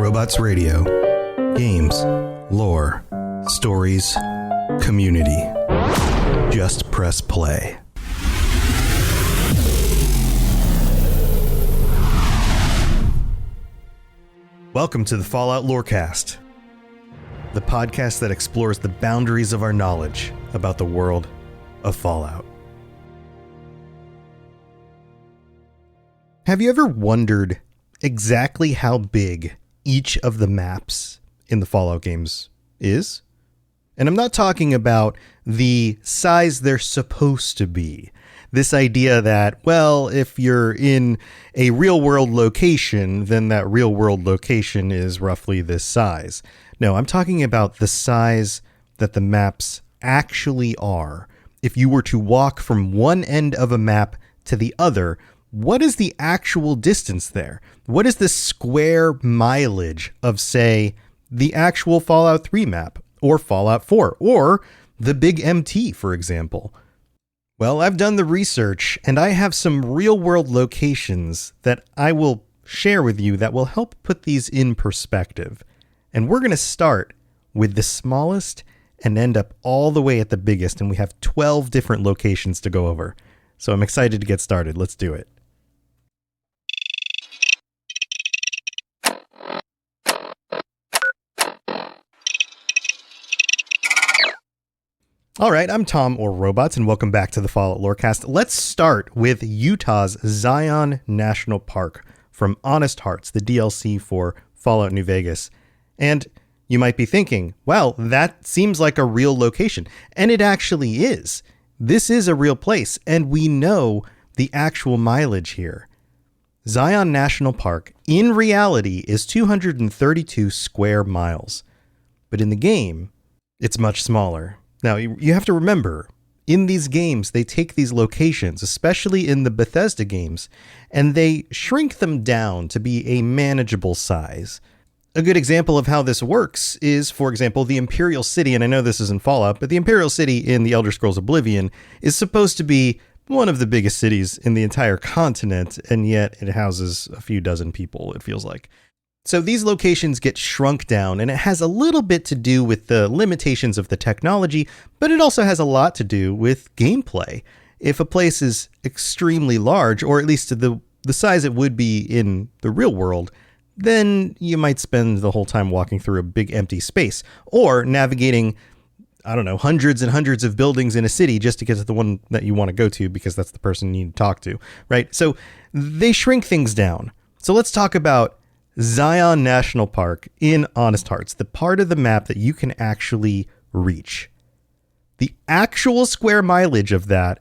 Robots Radio. Games, lore, stories, community. Just press play. Welcome to the Fallout Lorecast, the podcast that explores the boundaries of our knowledge about the world of Fallout. Have you ever wondered exactly how big each of the maps in the Fallout games is? And I'm not talking about the size they're supposed to be. This idea that, well, if you're in a real-world location, then that real-world location is roughly this size. No, I'm talking about the size that the maps actually are. If you were to walk from one end of a map to the other, what is the actual distance there? What is the square mileage of, say, the actual Fallout 3 map, or Fallout 4, or the Big MT, for example? Well, I've done the research, and I have some real-world locations that I will share with you that will help put these in perspective. And we're going to start with the smallest and end up all the way at the biggest, and we have 12 different locations to go over. So I'm excited to get started. Let's do it. All right, I'm Tom or Robots, and welcome back to the Fallout Lorecast. Let's start with Utah's Zion National Park from Honest Hearts, the DLC for Fallout New Vegas. And you might be thinking, well, that seems like a real location. And it actually is. This is a real place, and we know the actual mileage here. Zion National Park, in reality, is 232 square miles. But in the game, it's much smaller. Now, you have to remember, in these games, they take these locations, especially in the Bethesda games, and they shrink them down to be a manageable size. A good example of how this works is, for example, the Imperial City, and I know this isn't Fallout, but the Imperial City in the Elder Scrolls Oblivion is supposed to be one of the biggest cities in the entire continent, and yet it houses a few dozen people, it feels like. So these locations get shrunk down, and it has a little bit to do with the limitations of the technology, but it also has a lot to do with gameplay. If a place is extremely large, or at least the size it would be in the real world, then you might spend the whole time walking through a big empty space, or navigating, I don't know, hundreds and hundreds of buildings in a city just to get to the one that you want to go to because that's the person you need to talk to, right? So they shrink things down. So let's talk about Zion National Park in Honest Hearts, the part of the map that you can actually reach. The actual square mileage of that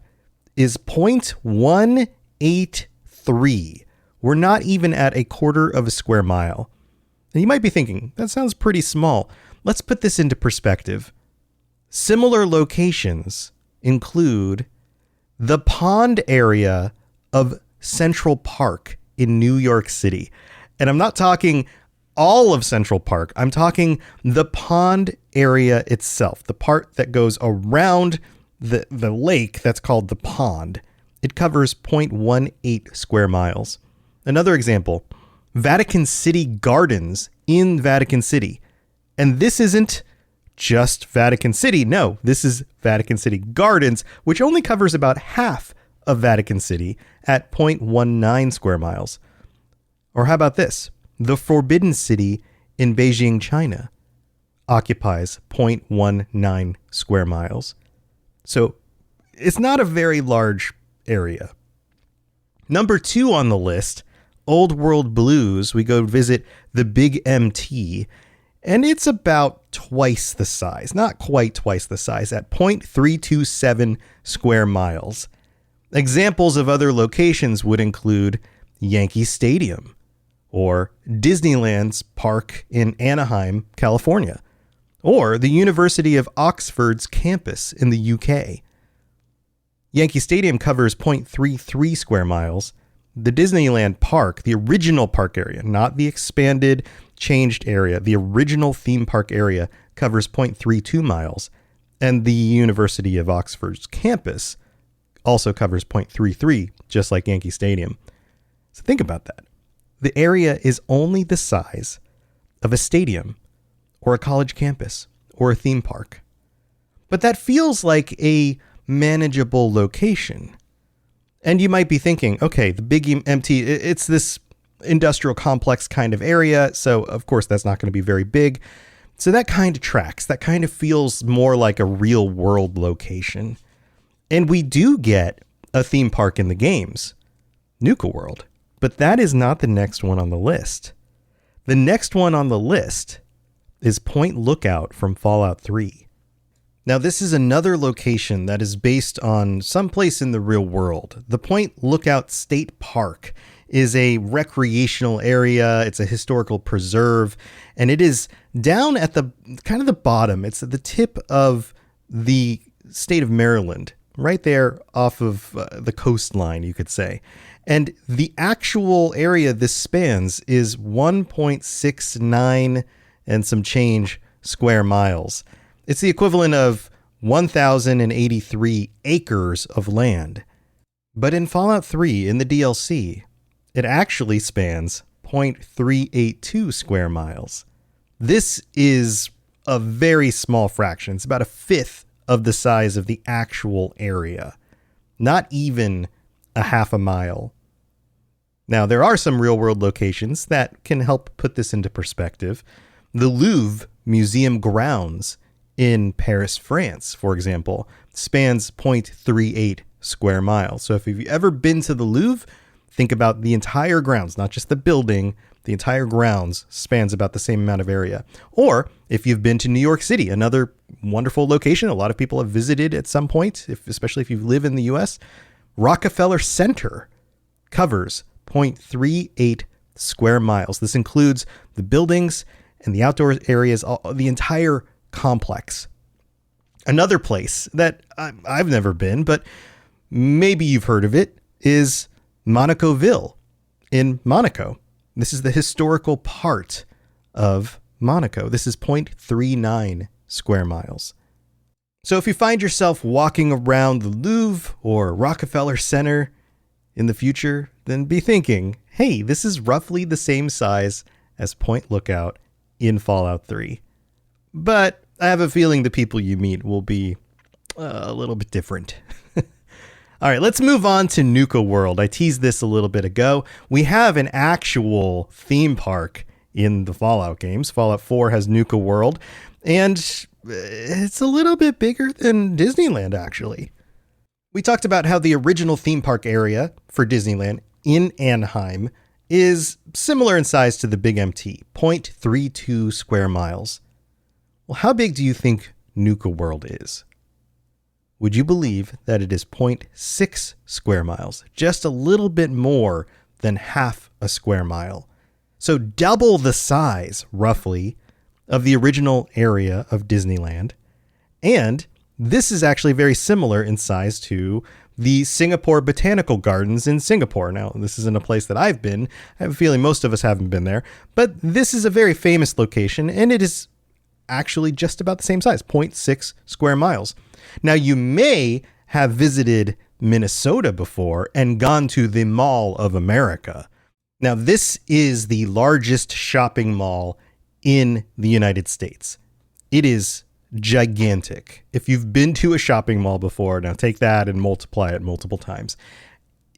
is 0.183. We're not even at a quarter of a square mile. And you might be thinking, that sounds pretty small. Let's put this into perspective. Similar locations include the pond area of Central Park in New York City. And I'm not talking all of Central Park. I'm talking the pond area itself, the part that goes around the lake that's called the pond. It covers 0.18 square miles. Another example, Vatican City Gardens in Vatican City. And this isn't just Vatican City. No, this is Vatican City Gardens, which only covers about half of Vatican City at 0.19 square miles. Or how about this? The Forbidden City in Beijing, China occupies 0.19 square miles. So it's not a very large area. Number 2 on the list, Old World Blues. We go visit the Big MT, and it's about twice the size, not quite twice the size, at 0.327 square miles. Examples of other locations would include Yankee Stadium, or Disneyland's park in Anaheim, California, or the University of Oxford's campus in the UK. Yankee Stadium covers 0.33 square miles. The Disneyland park, the original park area, not the expanded, changed area, the original theme park area covers 0.32 miles. And the University of Oxford's campus also covers 0.33, just like Yankee Stadium. So think about that. The area is only the size of a stadium or a college campus or a theme park. But that feels like a manageable location. And you might be thinking, okay, the big MT, it's this industrial complex kind of area, so of course that's not going to be very big. So that kind of tracks. That kind of feels more like a real world location. And we do get a theme park in the games, Nuka World. But that is not the next one on the list. The next one on the list is Point Lookout from Fallout 3. Now, this is another location that is based on someplace in the real world. The Point Lookout State Park is a recreational area. It's a historical preserve, and it is down at the kind of the bottom. It's at the tip of the state of Maryland, right there off of the coastline, you could say. And the actual area this spans is 1.69 and some change square miles. It's the equivalent of 1,083 acres of land. But in Fallout 3, in the DLC, it actually spans 0.382 square miles. This is a very small fraction. It's about a fifth of the size of the actual area. Not even a half a mile. Now, there are some real-world locations that can help put this into perspective. The Louvre Museum grounds in Paris, France, for example, spans 0.38 square miles. So if you've ever been to the Louvre, think about the entire grounds, not just the building. The entire grounds spans about the same amount of area. Or if you've been to New York City, another wonderful location a lot of people have visited at some point, especially if you live in the U.S., Rockefeller Center covers 0.38 square miles. This includes the buildings and the outdoor areas, the entire complex. Another place that I've never been, but maybe you've heard of it, is Monacoville in Monaco. This is the historical part of Monaco. This is 0.39 square miles. So if you find yourself walking around the Louvre or Rockefeller Center in the future, then be thinking, hey, this is roughly the same size as Point Lookout in Fallout 3. But I have a feeling the people you meet will be a little bit different. All right, let's move on to Nuka World. I teased this a little bit ago. We have an actual theme park in the Fallout games. Fallout 4 has Nuka World, and it's a little bit bigger than Disneyland, actually. We talked about how the original theme park area for Disneyland in Anaheim is similar in size to the Big MT, 0.32 square miles. Well, how big do you think Nuka World is? Would you believe that it is 0.6 square miles, just a little bit more than half a square mile? So double the size, roughly, of the original area of Disneyland. And this is actually very similar in size to the Singapore Botanical Gardens in Singapore. Now, this isn't a place that I've been. I have a feeling most of us haven't been there. But this is a very famous location, and it is actually just about the same size, 0.6 square miles. Now, you may have visited Minnesota before and gone to the Mall of America. Now, this is the largest shopping mall in the United States. It is gigantic. If you've been to a shopping mall before, now take that and multiply it multiple times.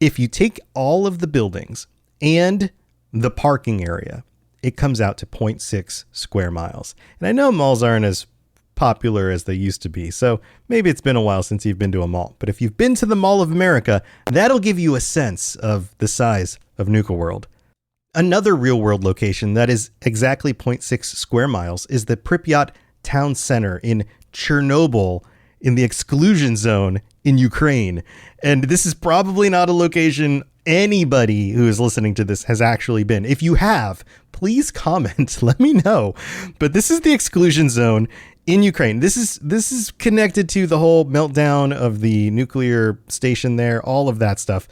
If you take all of the buildings and the parking area, it comes out to 0.6 square miles. And I know malls aren't as popular as they used to be, so maybe it's been a while since you've been to a mall. But if you've been to the Mall of America, that'll give you a sense of the size of Nuka World. Another real-world location that is exactly 0.6 square miles is the Pripyat Town Center in Chernobyl in the exclusion zone in Ukraine. And this is probably not a location anybody who is listening to this has actually been. If you have, please comment, let me know. But this is the exclusion zone in Ukraine. This is connected to the whole meltdown of the nuclear station there, all of that stuff.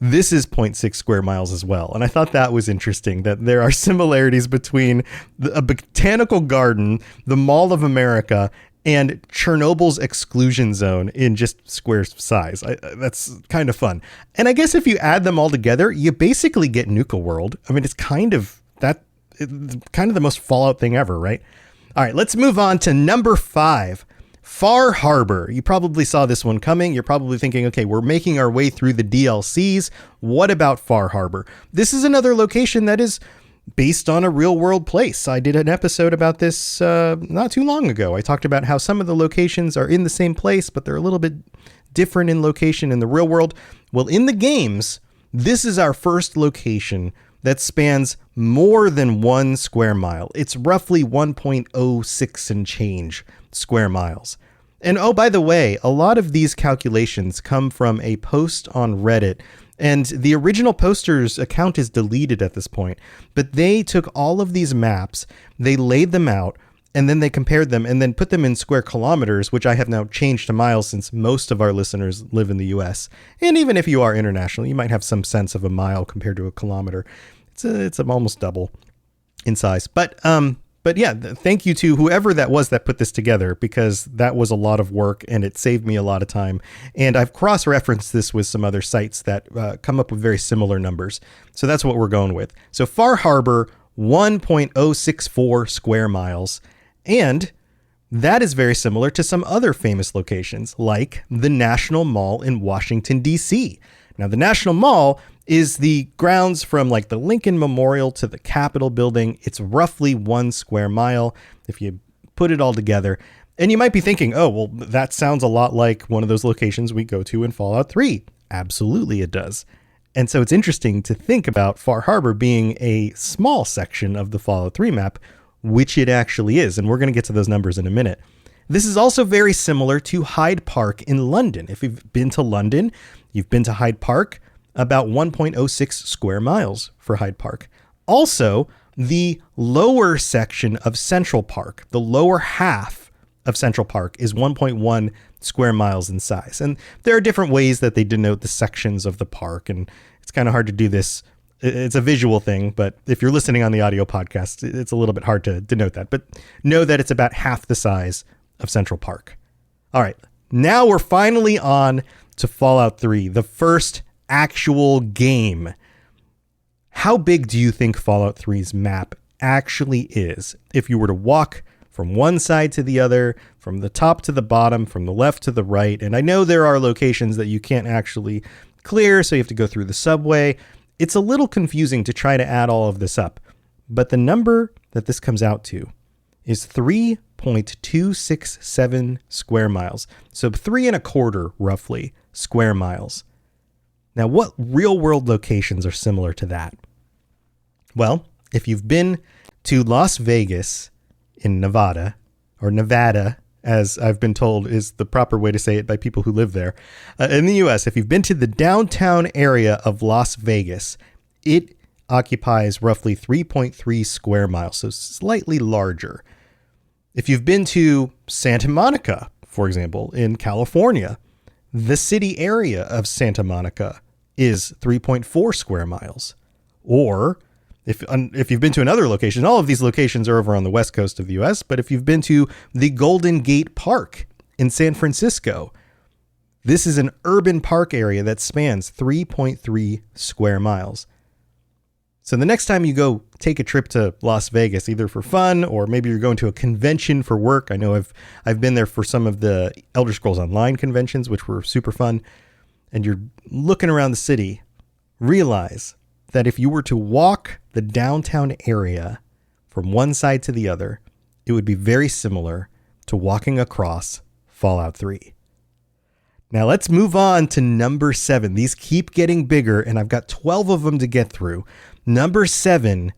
This is 0.6 square miles as well. And I thought that was interesting, that there are similarities between a botanical garden, the Mall of America, and Chernobyl's exclusion zone in just square size. That's kind of fun. And I guess if you add them all together, you basically get Nuka World. I mean, it's kind of that. kind of the most Fallout thing ever, right? All right, let's move on to number 5. Far Harbor. You probably saw this one coming. You're probably thinking, okay, we're making our way through the DLCs. What about Far Harbor? This is another location that is based on a real world place. I did an episode about this not too long ago. I talked about how some of the locations are in the same place, but they're a little bit different in location in the real world. Well, in the games, this is our first location that spans more than 1 square mile. It's roughly 1.06 and change square miles. And oh, by the way, a lot of these calculations come from a post on Reddit, and the original poster's account is deleted at this point, but they took all of these maps, they laid them out, and then they compared them and then put them in square kilometers, which I have now changed to miles since most of our listeners live in the US. And even if you are international, you might have some sense of a mile compared to a kilometer. It's almost double in size. But yeah, thank you to whoever that was that put this together, because that was a lot of work and it saved me a lot of time. And I've cross-referenced this with some other sites that come up with very similar numbers. So that's what we're going with. So Far Harbor, 1.064 square miles. And that is very similar to some other famous locations, like the National Mall in Washington, D.C. Now, the National Mall is the grounds from like the Lincoln Memorial to the Capitol building. It's roughly 1 square mile if you put it all together. And you might be thinking, oh, well, that sounds a lot like one of those locations we go to in Fallout 3. Absolutely, it does. And so it's interesting to think about Far Harbor being a small section of the Fallout 3 map, which it actually is. And we're going to get to those numbers in a minute. This is also very similar to Hyde Park in London. If you've been to London, you've been to Hyde Park. About 1.06 square miles for Hyde Park. Also, the lower section of Central Park, the lower half of Central Park, is 1.1 square miles in size. And there are different ways that they denote the sections of the park, and it's kind of hard to do this. It's a visual thing, but if you're listening on the audio podcast, it's a little bit hard to denote that. But know that it's about half the size of Central Park. All right, now we're finally on to Fallout 3, the first actual game. How big do you think Fallout 3's map actually is? If you were to walk from one side to the other, from the top to the bottom, from the left to the right, and I know there are locations that you can't actually clear, so you have to go through the subway. It's a little confusing to try to add all of this up, but the number that this comes out to is 3.267 square miles. So 3.25 roughly square miles. Now, what real-world locations are similar to that? Well, if you've been to Las Vegas in Nevada, or Nevada, as I've been told is the proper way to say it by people who live there, in the U.S., if you've been to the downtown area of Las Vegas, it occupies roughly 3.3 square miles, so slightly larger. If you've been to Santa Monica, for example, in California, the city area of Santa Monica is 3.4 square miles. Or if you've been to another location, all of these locations are over on the west coast of the U.S., but if you've been to the Golden Gate Park in San Francisco, this is an urban park area that spans 3.3 square miles. So the next time you go take a trip to Las Vegas, either for fun or maybe you're going to a convention for work. I know I've been there for some of the Elder Scrolls Online conventions, which were super fun. And you're looking around the city, realize that if you were to walk the downtown area from one side to the other, it would be very similar to walking across Fallout 3. Now let's move on to number 7. These keep getting bigger, and I've got 12 of them to get through. Number 7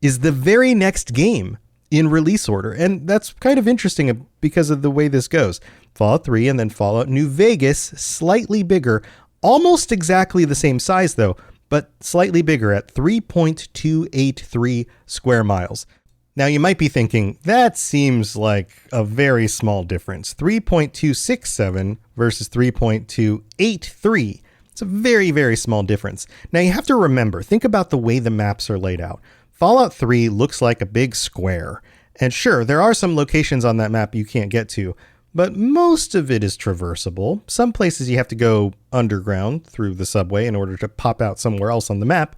is the very next game in release order, and that's kind of interesting because of the way this goes. Fallout 3 and then Fallout New Vegas, slightly bigger, almost exactly the same size though, but slightly bigger at 3.283 square miles. Now you might be thinking, that seems like a very small difference. 3.267 versus 3.283. It's a very, very small difference. Now you have to remember, think about the way the maps are laid out. Fallout 3 looks like a big square. And sure, there are some locations on that map you can't get to, but most of it is traversable. Some places you have to go underground through the subway in order to pop out somewhere else on the map.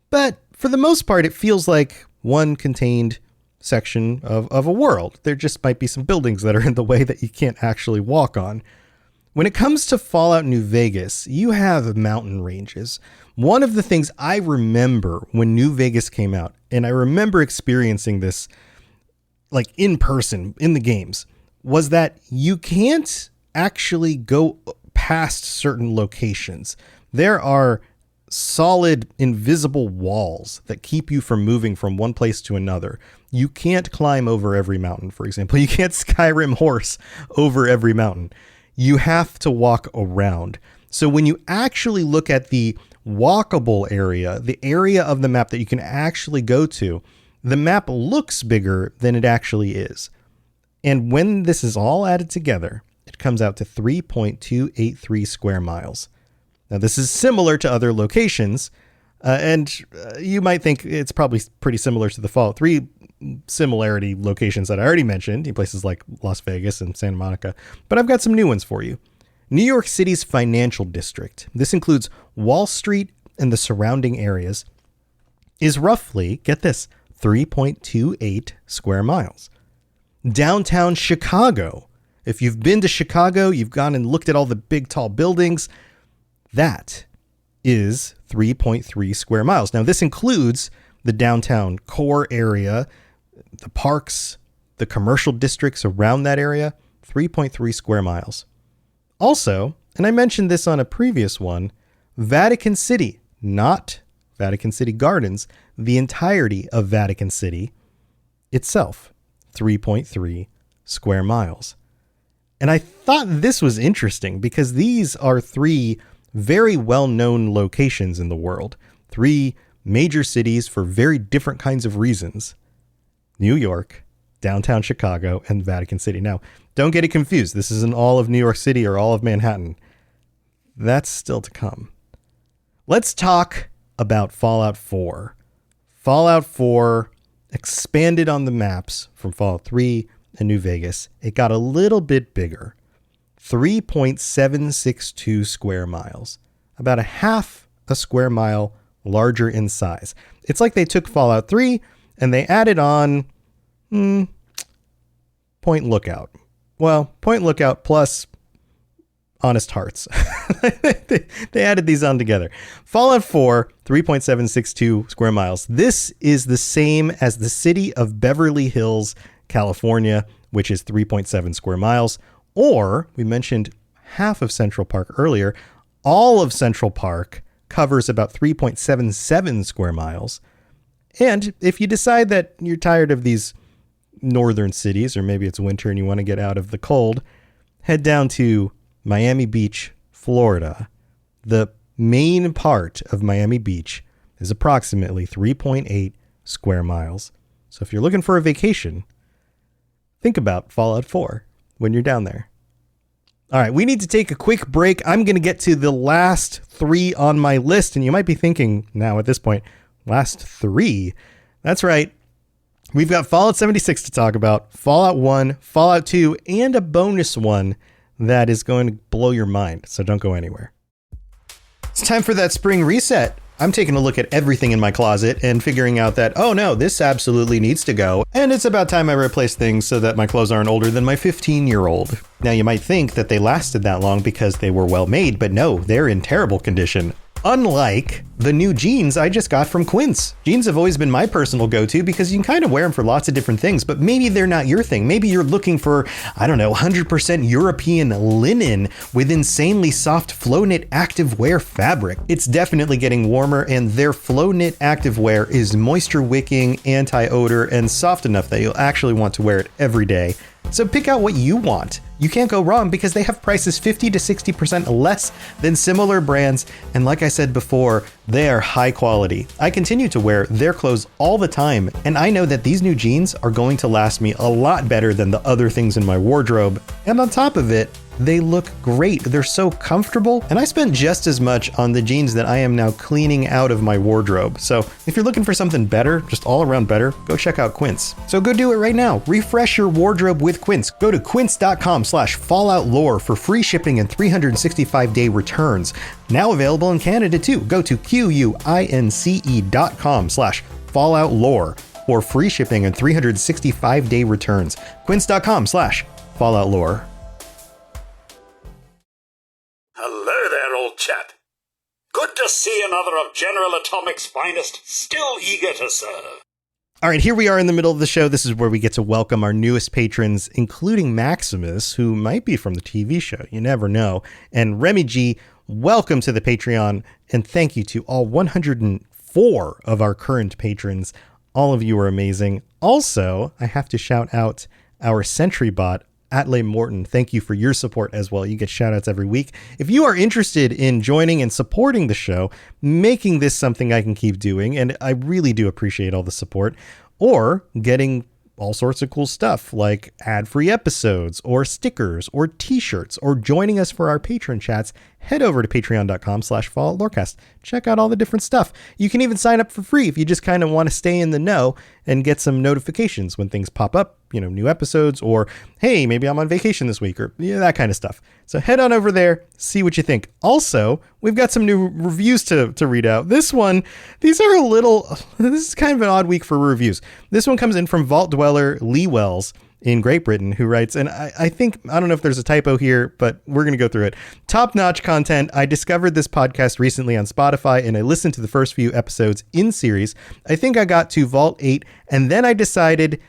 But for the most part, it feels like one contained section of a world. There just might be some buildings that are in the way that you can't actually walk on. When it comes to Fallout New Vegas, you have mountain ranges. One of the things I remember when New Vegas came out, and I remember experiencing this like in person in the games, was that you can't actually go past certain locations. There are solid invisible walls that keep you from moving from one place to another. You can't climb over every mountain, for example. You can't Skyrim horse over every mountain. You have to walk around. So when you actually look at the walkable area, the area of the map that you can actually go to, the map looks bigger than it actually is. And when this is all added together, it comes out to 3.283 square miles. Now, this is similar to other locations, and you might think it's probably pretty similar to the Fallout 3 similarity locations that I already mentioned, in places like Las Vegas and Santa Monica, but I've got some new ones for you. New York City's financial district, this includes Wall Street and the surrounding areas, is roughly, get this, 3.28 square miles. Downtown Chicago, if you've been to Chicago, you've gone and looked at all the big tall buildings, that is 3.3 square miles. Now, this includes the downtown core area, the parks, the commercial districts around that area, 3.3 square miles. Also, and I mentioned this on a previous one, Vatican City, not Vatican City Gardens, the entirety of Vatican City itself, 3.3 square miles. And I thought this was interesting because these are three very well-known locations in the world, three major cities for very different kinds of reasons. New York, downtown Chicago, and Vatican City. Now, don't get it confused. This isn't all of New York City or all of Manhattan. That's still to come. Let's talk about Fallout 4. Fallout 4 expanded on the maps from Fallout 3 and New Vegas. It got a little bit bigger. 3.762 square miles. About a half a square mile larger in size. It's like they took Fallout 3 and they added on Point Lookout. Well, Point Lookout plus Honest Hearts. They added these on together. Fallout 4, 3.762 square miles. This is the same as the city of Beverly Hills, California, which is 3.7 square miles. Or, we mentioned half of Central Park earlier, all of Central Park covers about 3.77 square miles. And if you decide that you're tired of these northern cities, or maybe it's winter and you want to get out of the cold, head down to Miami Beach, Florida. The main part of Miami Beach is approximately 3.8 square miles. So if you're looking for a vacation, think about Fallout 4 when you're down there. All right, we need to take a quick break. I'm going to get to the last three on my list, and you might be thinking now at this point, last three? That's right. We've got Fallout 76 to talk about, Fallout 1, Fallout 2, and a bonus one that is going to blow your mind, so don't go anywhere. It's time for that spring reset. I'm taking a look at everything in my closet and figuring out that, oh no, this absolutely needs to go. And it's about time I replace things so that my clothes aren't older than my 15-year-old. Now you might think that they lasted that long because they were well made, but no, they're in terrible condition. Unlike the new jeans I just got from Quince. Jeans have always been my personal go-to because you can kind of wear them for lots of different things, but maybe they're not your thing. Maybe you're looking for, 100% European linen with insanely soft flow knit activewear fabric. It's definitely getting warmer, and their flow knit activewear is moisture wicking, anti-odor, and soft enough that you'll actually want to wear it every day. So pick out what you want. You can't go wrong because they have prices 50 to 60% less than similar brands. And like I said before, they are high quality. I continue to wear their clothes all the time, and I know that these new jeans are going to last me a lot better than the other things in my wardrobe. And on top of it, they look great. They're so comfortable, and I spent just as much on the jeans that I am now cleaning out of my wardrobe. So if you're looking for something better, just all around better, go check out Quince. So go do it right now. Refresh your wardrobe with Quince. Go to quince.com/falloutlore for free shipping and 365-day returns. Now available in Canada too. Go to quince.com/falloutlore. or free shipping and 365-day returns. Quince.com/FalloutLore. Hello there, old chap. Good to see another of General Atomic's finest, still eager to serve. All right, here we are in the middle of the show. This is where we get to welcome our newest patrons, including Maximus, who might be from the TV show. You never know. And Remy G, welcome to the Patreon. And thank you to all 104 of our current patrons. All of you are amazing. Also, I have to shout out our Sentry bot, Atley Morton. Thank you for your support as well. You get shout outs every week. If you are interested in joining and supporting the show, making this something I can keep doing, and I really do appreciate all the support, or getting all sorts of cool stuff like ad-free episodes or stickers or t-shirts or joining us for our patron chats, head over to patreon.com/FalloutLorecast. Check out all the different stuff. You can even sign up for free if you just kind of want to stay in the know and get some notifications when things pop up, new episodes, or hey, maybe I'm on vacation this week, or that kind of stuff. So head on over there, see what you think. Also, we've got some new reviews to read out. This is kind of an odd week for reviews. This one comes in from Vault Dweller Lee Wells in Great Britain, who writes, and I don't know if there's a typo here, but we're going to go through it. Top-notch content. I discovered this podcast recently on Spotify, and I listened to the first few episodes in series. I think I got to Vault 8, and then I decided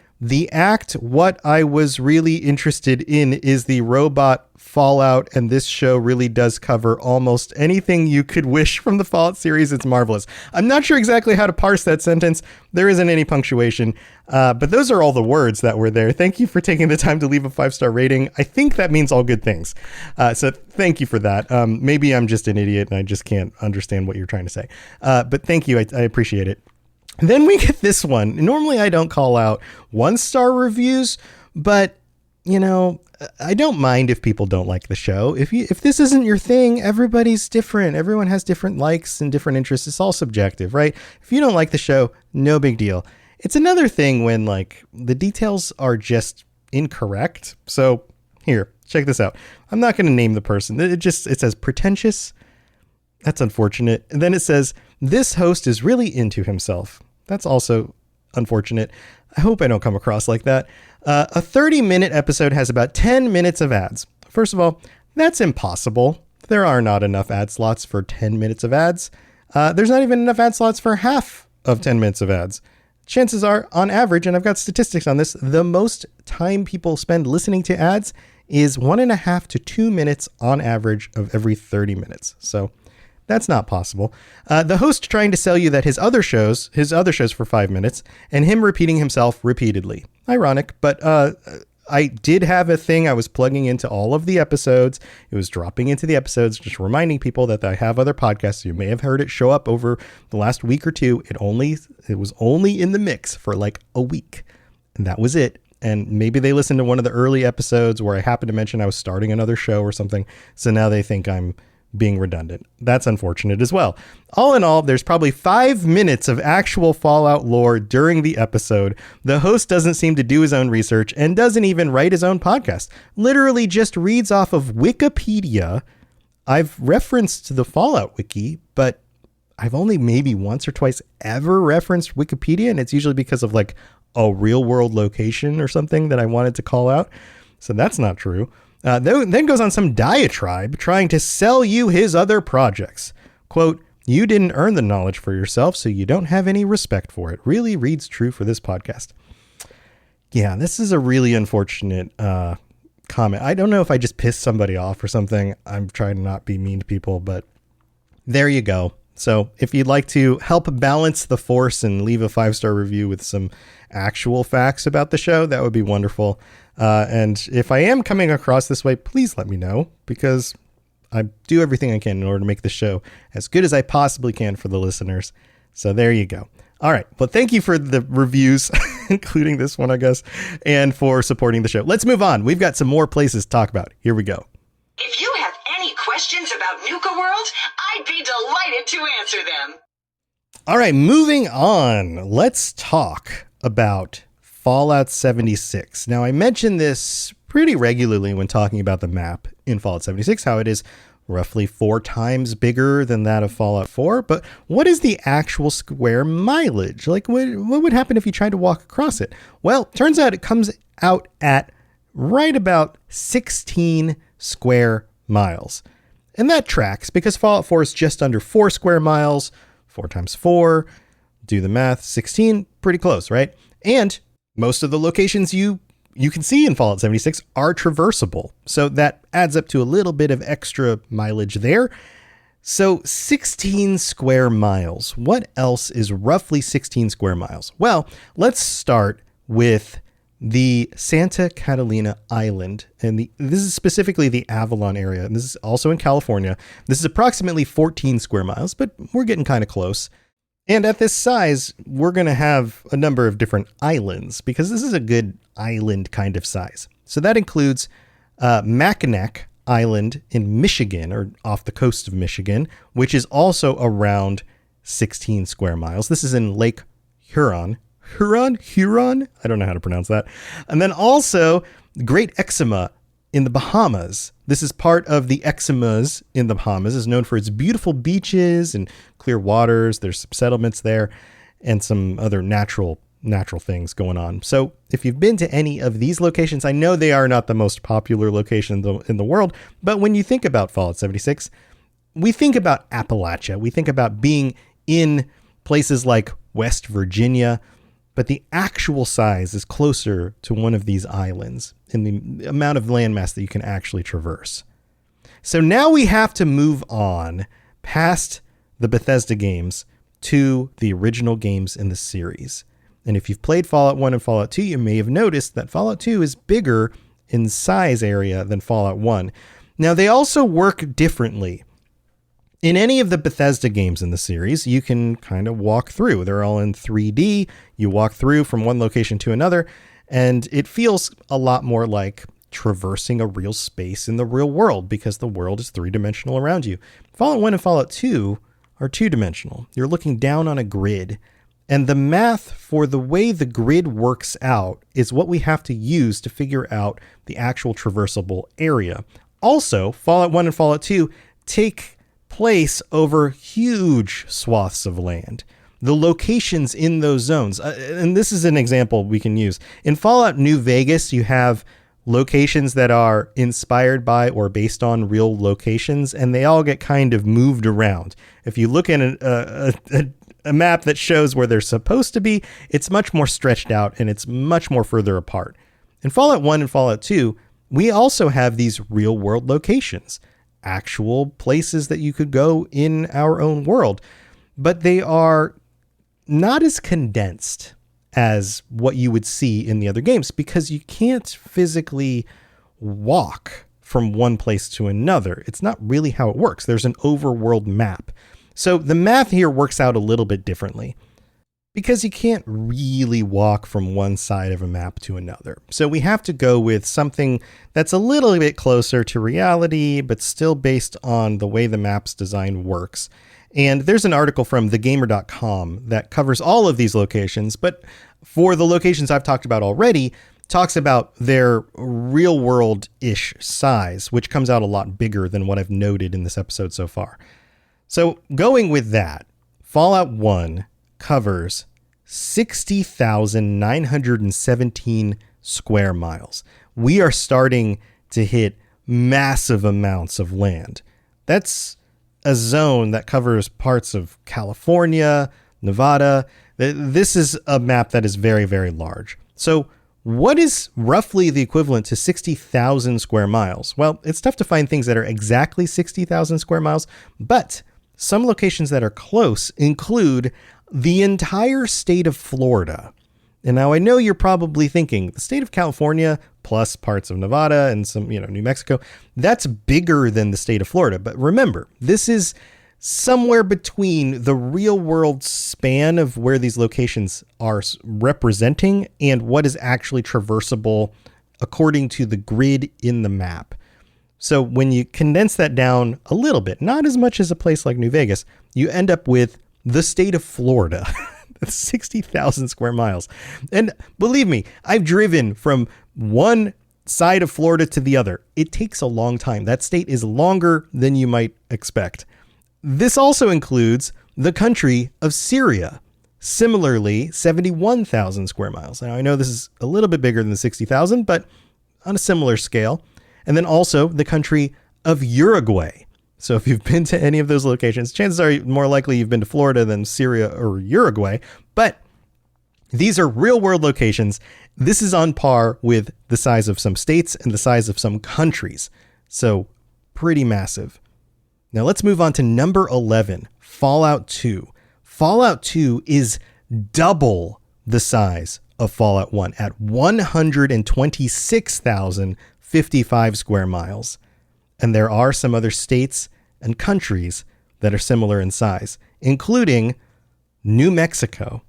what I was really interested in is the robot Fallout, and this show really does cover almost anything you could wish from the Fallout series. It's marvelous. I'm not sure exactly how to parse that sentence. There isn't any punctuation, but those are all the words that were there. Thank you for taking the time to leave a 5-star rating. I think that means all good things. So thank you for that. Maybe I'm just an idiot and I just can't understand what you're trying to say. But thank you. I appreciate it. Then we get this one. Normally I don't call out 1-star reviews, but I don't mind if people don't like the show. If this isn't your thing, everybody's different. Everyone has different likes and different interests. It's all subjective, right? If you don't like the show, no big deal. It's another thing when the details are just incorrect. So here, check this out. I'm not going to name the person. It says pretentious. That's unfortunate. And then it says, this host is really into himself. That's also unfortunate. I hope I don't come across like that. A 30-minute episode has about 10 minutes of ads. First of all, that's impossible. There are not enough ad slots for 10 minutes of ads. There's not even enough ad slots for half of 10 minutes of ads. Chances are, on average, and I've got statistics on this, the most time people spend listening to ads is 1.5 to 2 minutes on average of every 30 minutes. So that's not possible. The host trying to sell you that his other shows for 5 minutes, and him repeating himself repeatedly. Ironic, but I did have a thing I was plugging into all of the episodes. It was dropping into the episodes, just reminding people that I have other podcasts. You may have heard it show up over the last week or two. It was only in the mix for a week, and that was it. And maybe they listened to one of the early episodes where I happened to mention I was starting another show or something. So now they think I'm being redundant. That's unfortunate as well. All in all, there's probably 5 minutes of actual Fallout lore during the episode. The host doesn't seem to do his own research and doesn't even write his own podcast. Literally just reads off of Wikipedia. I've referenced the Fallout wiki, but I've only maybe once or twice ever referenced Wikipedia, and it's usually because of a real world location or something that I wanted to call out. So that's not true. Then goes on some diatribe trying to sell you his other projects. Quote, you didn't earn the knowledge for yourself, so you don't have any respect for it. Really reads true for this podcast. Yeah, this is a really unfortunate comment. I don't know if I just pissed somebody off or something. I'm trying to not be mean to people, but there you go. So if you'd like to help balance the force and leave a 5-star review with some actual facts about the show, that would be wonderful. And if I am coming across this way, please let me know, because I do everything I can in order to make the show as good as I possibly can for the listeners. So there you go. All right. Well, thank you for the reviews, including this one, I guess, and for supporting the show. Let's move on. We've got some more places to talk about. Here we go. If you have any questions about Nuka World, I'd be delighted to answer them. All right, moving on. Let's talk about Fallout 76. Now, I mention this pretty regularly when talking about the map in Fallout 76, how it is roughly 4 times bigger than that of Fallout 4. But what is the actual square mileage? Like, what would happen if you tried to walk across it? Well, turns out it comes out at right about 16 square miles. And that tracks because Fallout 4 is just under 4 square miles. 4 times 4, do the math, 16, pretty close, right? And most of the locations you can see in Fallout 76 are traversable. So that adds up to a little bit of extra mileage there. So 16 square miles. What else is roughly 16 square miles? Well, let's start with the Santa Catalina Island. And this is specifically the Avalon area. And this is also in California. This is approximately 14 square miles, but we're getting kind of close. And at this size, we're going to have a number of different islands because this is a good island kind of size. So that includes Mackinac Island in Michigan, or off the coast of Michigan, which is also around 16 square miles. This is in Lake Huron. Huron? I don't know how to pronounce that. And then also Great Exuma in the Bahamas. This is part of the Exumas in the Bahamas. It's known for its beautiful beaches and clear waters. There's some settlements there and some other natural things going on. So if you've been to any of these locations, I know they are not the most popular location in the world, but when you think about Fallout 76, we think about Appalachia. We think about being in places like West Virginia, but the actual size is closer to one of these islands in the amount of landmass that you can actually traverse. So now we have to move on past the Bethesda games to the original games in the series. And if you've played Fallout 1 and Fallout 2, you may have noticed that Fallout 2 is bigger in size area than Fallout 1. Now, they also work differently. In any of the Bethesda games in the series, you can kind of walk through. They're all in 3D. You walk through from one location to another, and it feels a lot more like traversing a real space in the real world because the world is 3-dimensional around you. Fallout 1 and Fallout 2 are 2-dimensional. You're looking down on a grid, and the math for the way the grid works out is what we have to use to figure out the actual traversable area. Also, Fallout 1 and Fallout 2 take place over huge swaths of land. The locations in those zones, and this is an example we can use. In Fallout New Vegas, you have locations that are inspired by or based on real locations, and they all get kind of moved around. If you look at a map that shows where they're supposed to be, it's much more stretched out and it's much more further apart. In Fallout 1 and Fallout 2, we also have these real world locations, actual places that you could go in our own world, but they are not as condensed as what you would see in the other games because you can't physically walk from one place to another. It's not really how it works. There's an overworld map. So the math here works out a little bit differently because you can't really walk from one side of a map to another. So we have to go with something that's a little bit closer to reality, but still based on the way the map's design works. And there's an article from thegamer.com that covers all of these locations, but for the locations I've talked about already, talks about their real world-ish size, which comes out a lot bigger than what I've noted in this episode so far. So going with that, Fallout 1 covers 60,917 square miles. We are starting to hit massive amounts of land. That's a zone that covers parts of California, Nevada. This is a map that is very, very large. So what is roughly the equivalent to 60,000 square miles? Well, it's tough to find things that are exactly 60,000 square miles, but some locations that are close include the entire state of Florida. And now I know you're probably thinking the state of California plus parts of Nevada and some, New Mexico, that's bigger than the state of Florida. But remember, this is somewhere between the real world span of where these locations are representing and what is actually traversable according to the grid in the map. So when you condense that down a little bit, not as much as a place like New Vegas, you end up with the state of Florida. 60,000 square miles. And believe me, I've driven from one side of Florida to the other. It takes a long time. That state is longer than you might expect. This also includes the country of Syria. Similarly, 71,000 square miles. Now, I know this is a little bit bigger than the 60,000, but on a similar scale. And then also the country of Uruguay. So if you've been to any of those locations, chances are more likely you've been to Florida than Syria or Uruguay. But these are real world locations. This is on par with the size of some states and the size of some countries. So pretty massive. Now let's move on to number 11, Fallout 2. Fallout 2 is double the size of Fallout 1 at 126,055 square miles. And there are some other states and countries that are similar in size, including New Mexico.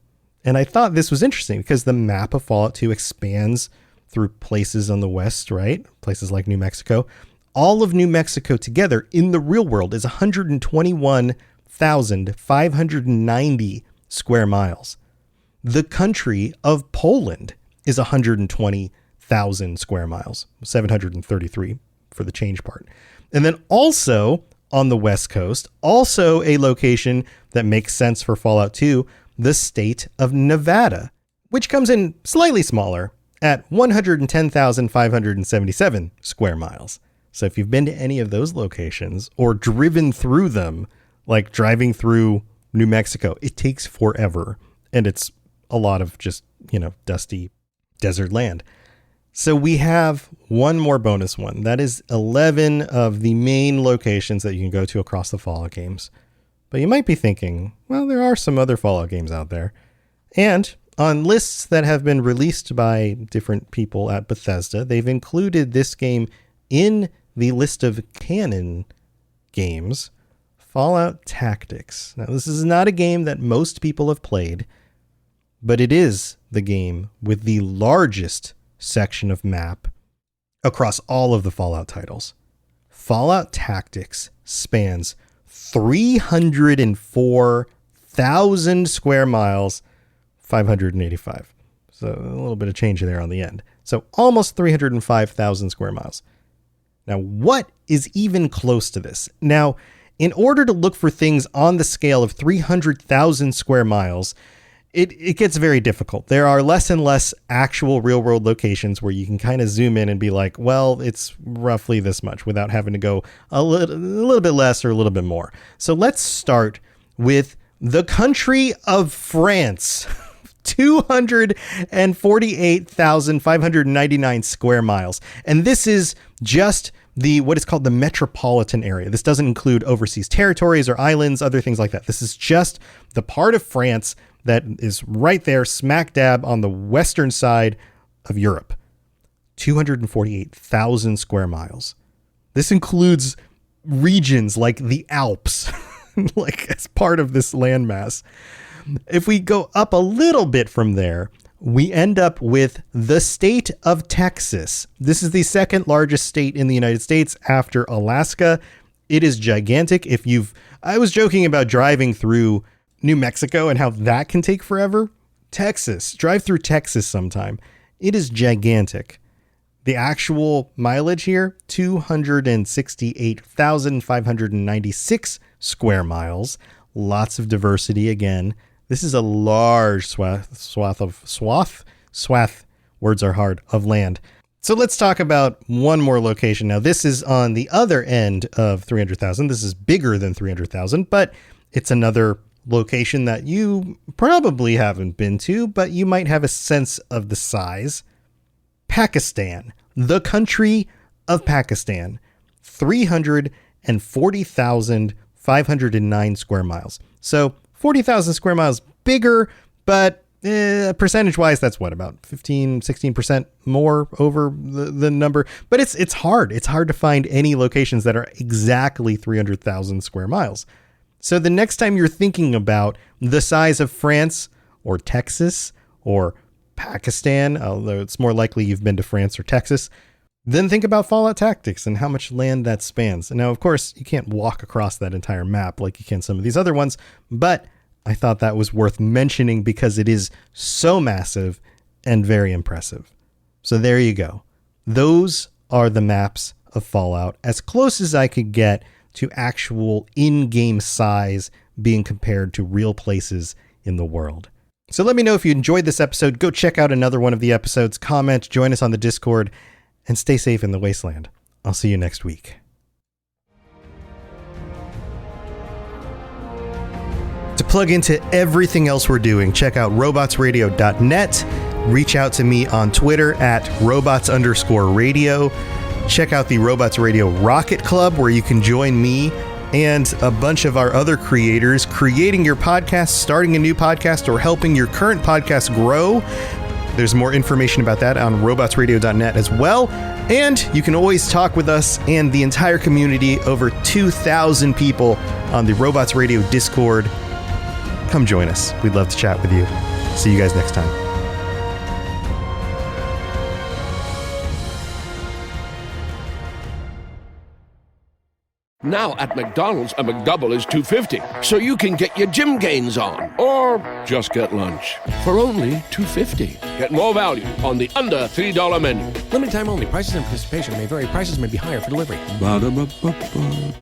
And I thought this was interesting because the map of Fallout 2 expands through places on the west, right? Places like New Mexico. All of New Mexico together in the real world is 121,590 square miles. The country of Poland is 120,000 square miles, 733 for the change part. And then also on the West Coast, also a location that makes sense for Fallout 2, the state of Nevada, which comes in slightly smaller at 110,577 square miles. So if you've been to any of those locations or driven through them, like driving through New Mexico, it takes forever. And it's a lot of just, dusty desert land. So we have one more bonus one. That is 11 of the main locations that you can go to across the Fallout games. But you might be thinking, well, there are some other Fallout games out there. And on lists that have been released by different people at Bethesda, they've included this game in the list of canon games, Fallout Tactics. Now, this is not a game that most people have played, but it is the game with the largest section of map across all of the Fallout titles. Fallout Tactics spans 304,000 square miles, 585. So a little bit of change there on the end. So almost 305,000 square miles. Now, what is even close to this? Now, in order to look for things on the scale of 300,000 square miles, it gets very difficult. There are less and less actual real world locations where you can kind of zoom in and be like, well, it's roughly this much without having to go a little bit less or a little bit more. So let's start with the country of France. 248,599 square miles. And this is just what is called the metropolitan area. This doesn't include overseas territories or islands, other things like that. This is just the part of France that is right there, smack dab on the western side of Europe. 248,000 square miles. This includes regions like the Alps, like as part of this landmass. If we go up a little bit from there, we end up with the state of Texas. This is the second largest state in the United States after Alaska. It is gigantic. I was joking about driving through New Mexico and how that can take forever. Texas, drive through Texas sometime. It is gigantic. The actual mileage here, 268,596 square miles. Lots of diversity again. This is a large swath, words are hard, of land. So let's talk about one more location. Now, this is on the other end of 300,000. This is bigger than 300,000, but it's another location that you probably haven't been to, but you might have a sense of the size. Pakistan, the country of Pakistan, 340,509 square miles. So 40,000 square miles bigger, but percentage-wise, that's what, about 16% more over the number. But it's hard. It's hard to find any locations that are exactly 300,000 square miles. So the next time you're thinking about the size of France or Texas or Pakistan, although it's more likely you've been to France or Texas, then think about Fallout Tactics and how much land that spans. And now, of course, you can't walk across that entire map like you can some of these other ones, but I thought that was worth mentioning because it is so massive and very impressive. So there you go. Those are the maps of Fallout, as close as I could get to actual in-game size being compared to real places in the world. So let me know if you enjoyed this episode. Go check out another one of the episodes, comment, join us on the Discord, and stay safe in the wasteland. I'll see you next week. To plug into everything else we're doing, check out robotsradio.net. Reach out to me on Twitter at robots_radio. Check out the Robots Radio Rocket Club, where you can join me and a bunch of our other creators creating your podcast, starting a new podcast, or helping your current podcast grow. There's more information about that on robotsradio.net as well. And you can always talk with us and the entire community, over 2,000 people on the Robots Radio Discord. Come join us. We'd love to chat with you. See you guys next time. Now at McDonald's, a McDouble is $2.50, so you can get your gym gains on, or just get lunch for only $2.50. Get more value on the under $3 menu. Limited time only. Prices and participation may vary. Prices may be higher for delivery. Ba-da-ba-ba-ba.